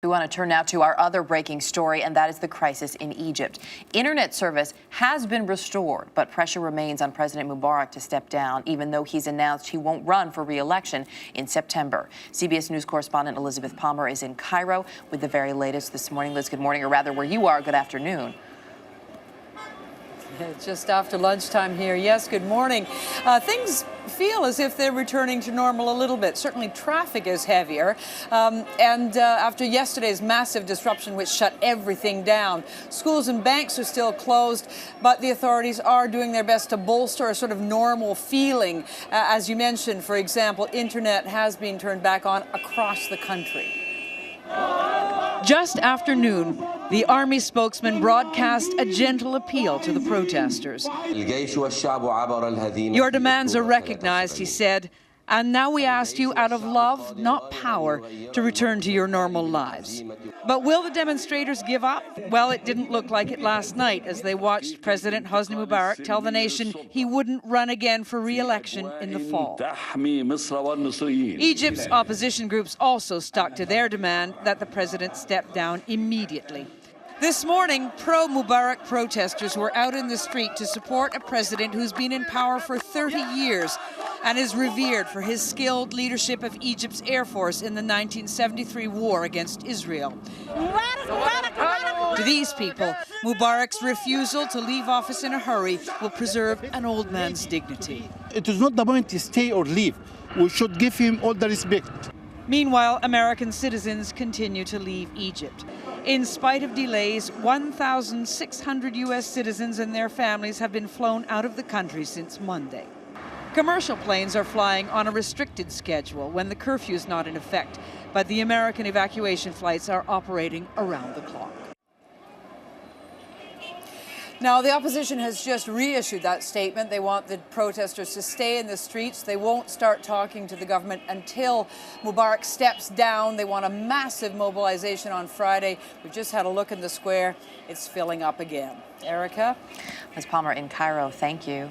We want to turn now to our other breaking story, and that is the crisis in Egypt. Internet service has been restored, but pressure remains on President Mubarak to step down, even though he's announced he won't run for re-election in September. CBS News correspondent Elizabeth Palmer is in Cairo with the very latest this morning. Liz, good morning, or rather where you are, good afternoon. Just after lunchtime here. Yes, good morning. Things feel as if they're returning to normal a little bit. Certainly traffic is heavier. After yesterday's massive disruption which shut everything down, schools and banks are still closed, but the authorities are doing their best to bolster a sort of normal feeling. As you mentioned, for example, internet has been turned back on across the country. Just after noon, the army spokesman broadcast a gentle appeal to the protesters. Your demands are recognized, he said, and now we ask you out of love, not power, to return to your normal lives. But will the demonstrators give up? Well, it didn't look like it last night as they watched President Hosni Mubarak tell the nation he wouldn't run again for re-election in the fall. Egypt's opposition groups also stuck to their demand that the president step down immediately. This morning, pro-Mubarak protesters were out in the street to support a president who's been in power for 30 years and is revered for his skilled leadership of Egypt's Air Force in the 1973 war against Israel. To these people, Mubarak's refusal to leave office in a hurry will preserve an old man's dignity. It is not the point to stay or leave. We should give him all the respect. Meanwhile, American citizens continue to leave Egypt. In spite of delays, 1,600 U.S. citizens and their families have been flown out of the country since Monday. Commercial planes are flying on a restricted schedule when the curfew is not in effect, but the American evacuation flights are operating around the clock. Now, the opposition has just reissued that statement. They want the protesters to stay in the streets. They won't start talking to the government until Mubarak steps down. They want a massive mobilization on Friday. We've just had a look in the square. It's filling up again. Erica? Ms. Palmer in Cairo, thank you.